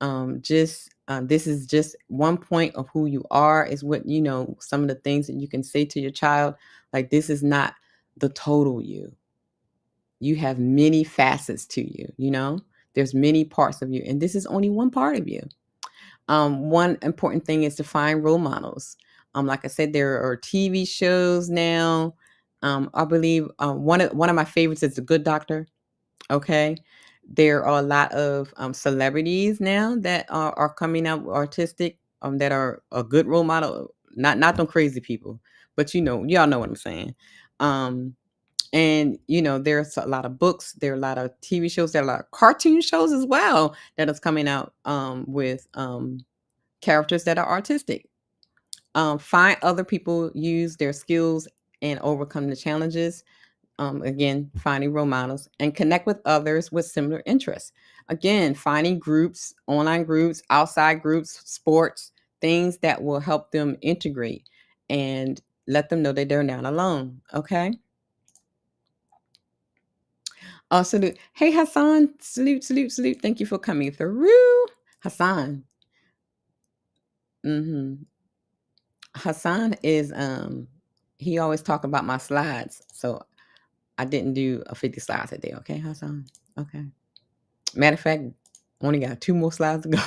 This is just one point of who you are, is what, some of the things that you can say to your child. Like, this is not the total you. You have many facets to you, there's many parts of you, and this is only one part of you. One important thing is to find role models. Like I said, there are TV shows now. I believe one of my favorites is The Good Doctor. Okay, there are a lot of celebrities now that are coming out artistic, that are a good role model. Not them crazy people, but y'all know what I'm saying. And there's a lot of books, there are a lot of TV shows, there are a lot of cartoon shows as well that is coming out with characters that are artistic. Find other people use their skills and overcome the challenges. Again, finding role models and connect with others with similar interests. Again, finding groups, online groups, outside groups, sports, things that will help them integrate and let them know that they're not alone. Okay. Salute. Hey, Hassan. Salute, salute, salute. Thank you for coming through. Hassan. Hassan is he always talk about my slides. So I didn't do a 50 slides today, okay, Hassan? Okay. Matter of fact, only got 2 more slides to go.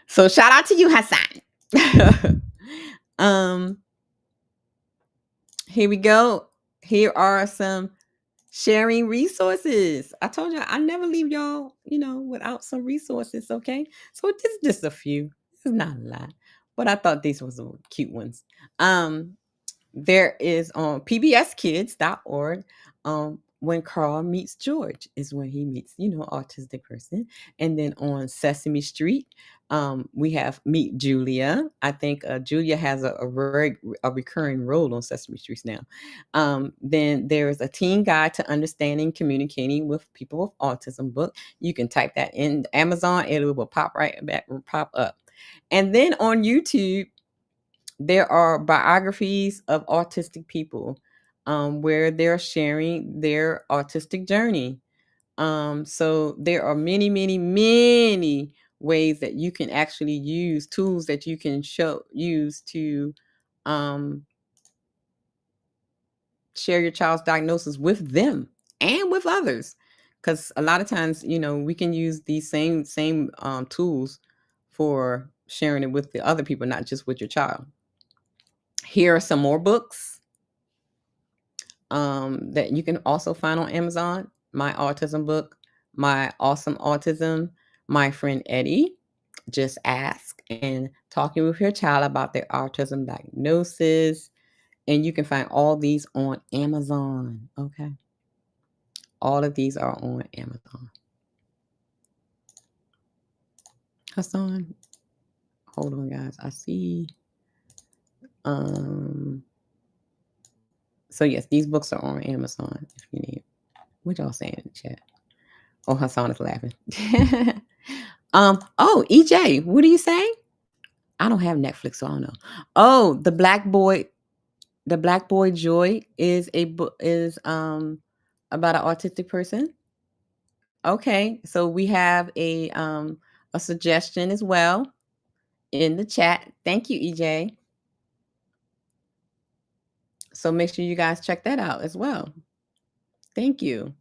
So shout out to you, Hassan. Here we go. Here are some sharing resources. I told you I never leave y'all, without some resources, okay? So this is just a few. This is not a lot, but I thought these were some cute ones. There is on pbskids.org. When Carl meets George is when he meets, autistic person. And then on Sesame Street, we have Meet Julia. I think Julia has a recurring role on Sesame Street now. Then there's a Teen Guide to Understanding Communicating with People with Autism book. You can type that in Amazon, it will pop up. And then on YouTube, there are biographies of autistic people, where they're sharing their autistic journey. So there are many, many, many ways that you can actually use tools that you can use to share your child's diagnosis with them and with others. Because a lot of times, we can use these same tools for sharing it with the other people, not just with your child. Here are some more books that you can also find on Amazon. My autism book, My Awesome Autism, My Friend Eddie, Just Ask, and Talking with Your Child About Their Autism Diagnosis. And you can find all these on Amazon. Okay. All of these are on Amazon. Hassan, hold on, guys. I see. So yes, these books are on Amazon if you need. What y'all saying in the chat? Oh, Hassan is laughing. Oh, EJ, what do you say? I don't have Netflix, so I don't know. Oh, the Black Boy Joy is a book about an autistic person. Okay, so we have a suggestion as well in the chat. Thank you, EJ. So make sure you guys check that out as well. Thank you.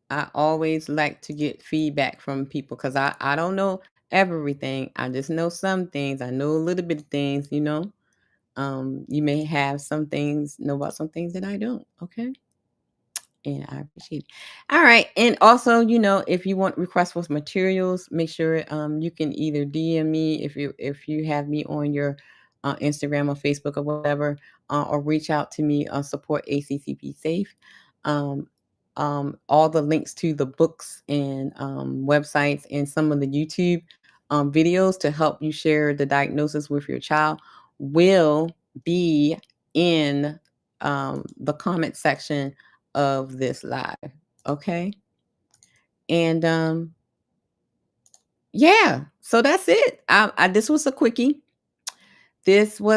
I always like to get feedback from people because I don't know everything. I just know some things. I know a little bit of things, You may have some things, know about some things that I don't. Okay. And I appreciate it. All right. And also, if you want requests for materials, make sure you can either DM me if you have me on your Instagram or Facebook or whatever, or reach out to me on support ACCP Safe. All the links to the books and websites and some of the YouTube videos to help you share the diagnosis with your child will be in the comment section of this live. Okay. And yeah, so that's it. This was a quickie. Shout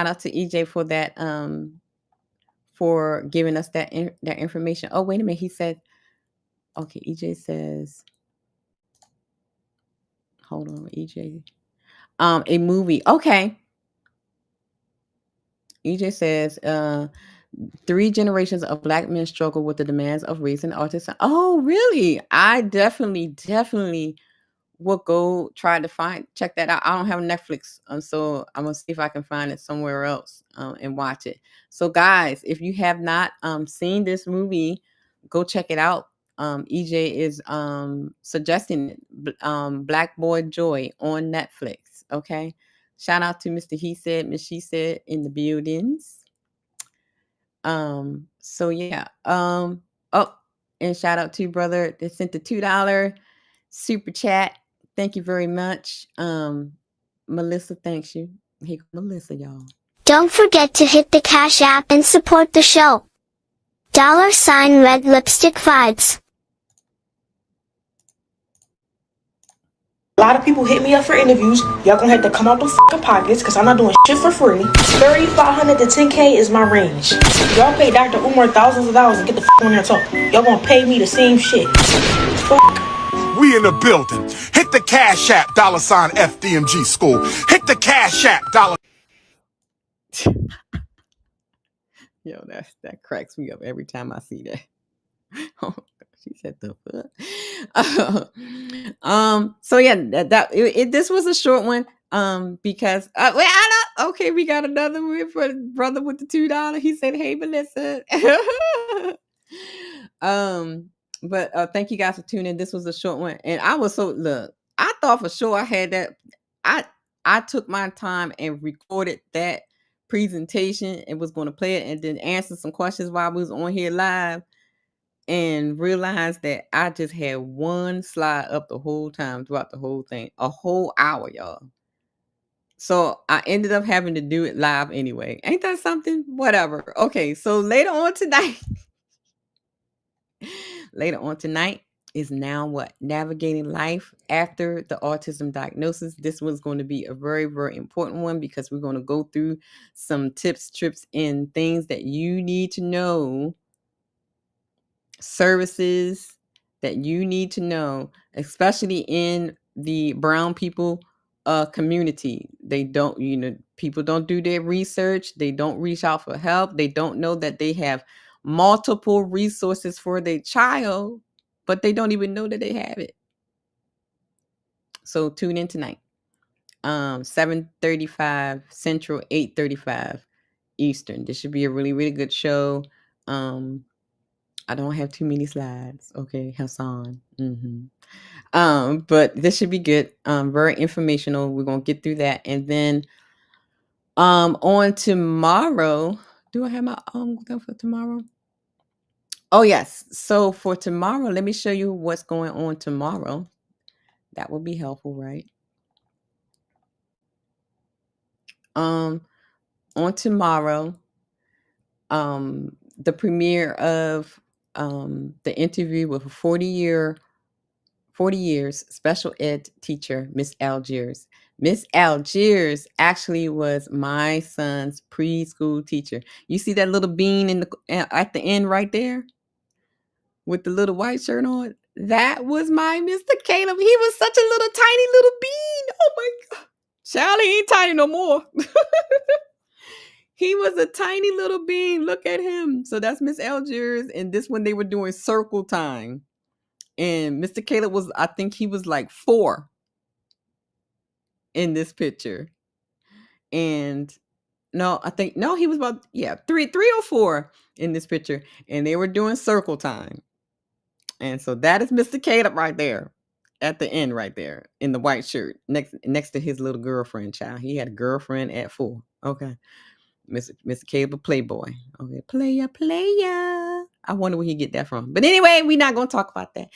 out to EJ for that, for giving us that information. Oh, wait a minute. He said, okay, EJ says, hold on, EJ. A movie. Okay. EJ says, 3 generations of Black men struggle with the demands of raising autism. Oh, really? I definitely will go try to check that out. I don't have Netflix, so I'm gonna see if I can find it somewhere else and watch it. So, guys, if you have not seen this movie, go check it out. EJ is suggesting it, Black Boy Joy on Netflix. Okay, shout out to Mr. He Said, Miss She Said in the buildings. So yeah. Oh, and shout out to brother that sent the $2 super chat. Thank you very much. Melissa thanks you. Hey, Melissa, y'all. Don't forget to hit the Cash App and support the show. $Red Lipstick Vibes. A lot of people hit me up for interviews. Y'all gonna have to come out the fucking pockets, cause I'm not doing shit for free. 3,500 to 10K is my range. Y'all pay Dr. Umar thousands of dollars and get the fuck on there and talk. Y'all gonna pay me the same shit. Fuck. We in the building. Hit the Cash App, $FDMG School. Hit the Cash App, Yo, that cracks me up every time I see that. Oh, she said the fuck. So yeah, this was a short one. Because okay, we got another one for brother with the $2. He said, "Hey, Melissa." But thank you guys for tuning in. This was a short one, and I thought for sure I had that. I took my time and recorded that presentation and was going to play it and then answer some questions while we was on here live, and realized that I just had one slide up the whole time throughout the whole thing, a whole hour, y'all. So I ended up having to do it live anyway. Ain't that something? Whatever. Okay, so later on tonight is now what? Navigating life after the autism diagnosis. This one's going to be a very, very important one because we're going to go through some tips, trips, and things that you need to know, services that you need to know, especially in the brown people community. They don't, people don't do their research. They don't reach out for help. They don't know that they have multiple resources for their child, but they don't even know that they have it. So tune in tonight, 7:35 Central, 8:35 Eastern. This should be a really, really good show. I don't have too many slides. Okay, Hassan. But this should be good. Very informational. We're gonna get through that, and then on tomorrow. Do I have my stuff for tomorrow? Oh yes. So for tomorrow, let me show you what's going on tomorrow. That would be helpful, right? On tomorrow, the premiere of the interview with a 40 years special ed teacher, Miss Algiers. Miss Algiers actually was my son's preschool teacher. You see that little bean at the end right there with the little white shirt on? That was my Mr. Caleb. He was such a little tiny little bean. Oh my God. Charlie ain't tiny no more. He was a tiny little bean. Look at him. So that's Miss Algiers. And this one they were doing circle time. And Mr. Caleb was, I think he was like 4 in this picture. And he was about, 3 or 4 in this picture. And they were doing circle time. And so that is Mr. Caleb right there at the end right there in the white shirt next to his little girlfriend child. He had a girlfriend at 4. Okay. Mr. Caleb, a playboy. Okay. Player. I wonder where he get that from. But anyway, we're not going to talk about that.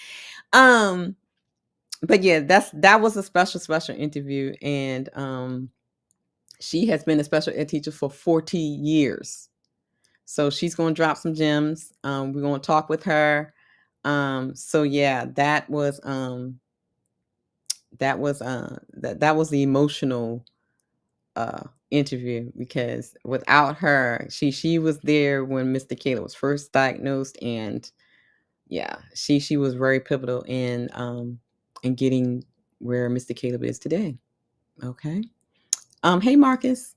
But yeah, that was a special interview, and she has been a special ed teacher for 40 years. So she's going to drop some gems. We're going to talk with her. So yeah, that was the emotional interview, because without her, she was there when Mr. Caleb was first diagnosed, and yeah, she was very pivotal in getting where Mr. Caleb is today. Okay. Hey Marcus.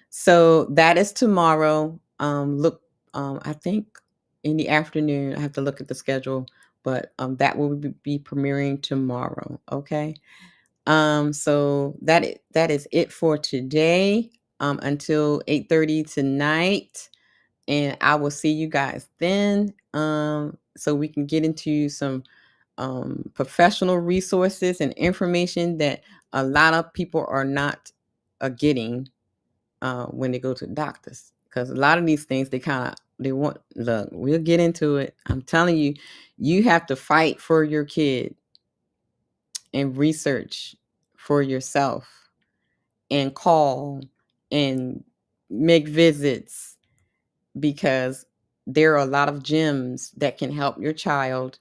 So that is tomorrow. Look I think in the afternoon. I have to look at the schedule, but that will be premiering tomorrow. Okay. So that is it for today. Until 8:30 tonight, and I will see you guys then. So we can get into some professional resources and information that a lot of people are not getting when they go to doctors, because a lot of these things they want. Look, we'll get into it. I'm telling you, you have to fight for your kid and research for yourself and call and make visits, because there are a lot of gems that can help your child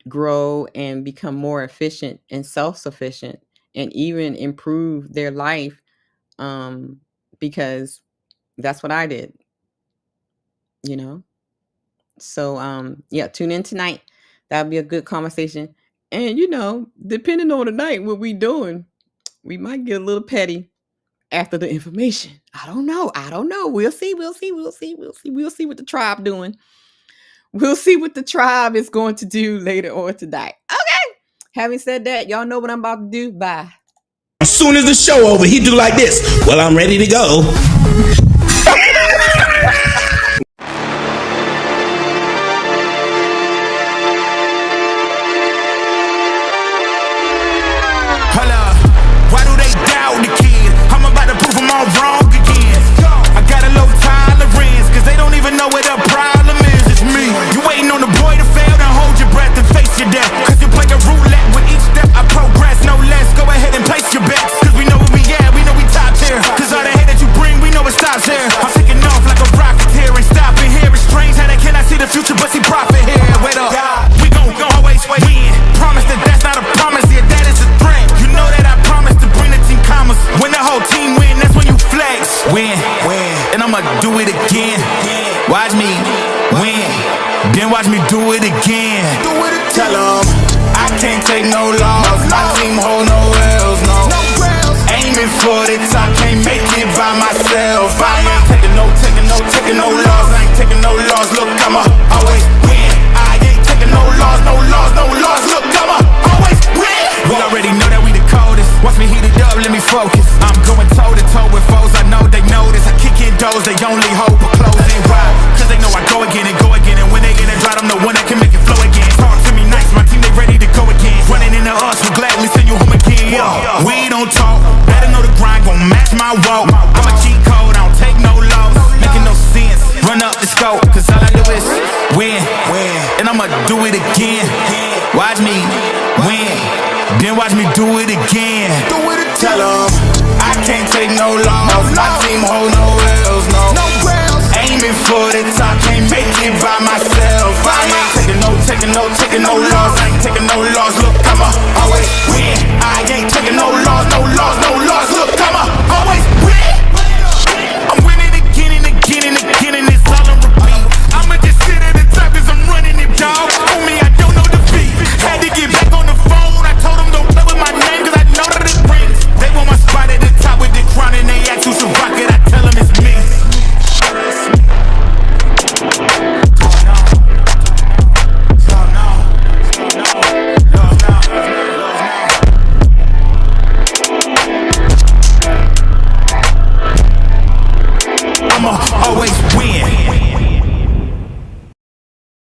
grow and become more efficient and self-sufficient, and even improve their life, because that's what I did, you know. So yeah, tune in tonight. That'll be a good conversation. And depending on the night, what we doing, we might get a little petty after the information. I don't know. We'll see what the tribe doing. We'll see what the tribe is going to do later on tonight. Okay. Having said that, y'all know what I'm about to do. Bye. As soon as the show over, he do like this. Well, I'm ready to go. Wrong again. I got a low tolerance, cause they don't even know what the problem is. It's me. You waiting on the boy to fail, then hold your breath and face your death. Cause you play a roulette with each step I progress, no less. Go ahead and place your bets, cause we know where we at, we know we top tier. Cause all the hate that you bring, we know it stops here. I'm taking off like a rocket here, ain't stopping here. It's strange how they cannot see the future but see profit here. Wait up, we gon' always win. Promise that that's not a promise, yeah, that is a threat. You know that I promise to bring the team commas. When the whole team win, that's when you flex. Win, and I'ma do it again. Watch me win, then watch me do it again. Tell 'em I can't take no loss. My team hold no L's, no. Aiming for the top, can't make it by myself. I ain't taking no loss. I ain't taking no loss. Look, I'ma always win. I ain't taking no loss. Look, I'ma always win. We already know that we the coldest. Watch me heat it up, let me focus. I'm going toe to toe with foes. I know they notice. I kick in doors, they only hope for closing. Why? Cause they know I go again. And when they get it dry, I'm the one that can make it flow again. Talk to me nice, my team they ready to go again. Running into us, we'll gladly send you home again. We don't talk, better know the grind gon' match my walk. I'm a cheat code, I don't take no loss. Making no sense, run up the scope. Cause all I do is win, and I'ma do it again. Watch me win, then watch me do it again. Tell 'em I can't take no loss. My team hold no L's, no. Aiming for the top, can't make it by myself. I ain't taking no loss. I ain't taking no loss. Look, I'ma always win. I ain't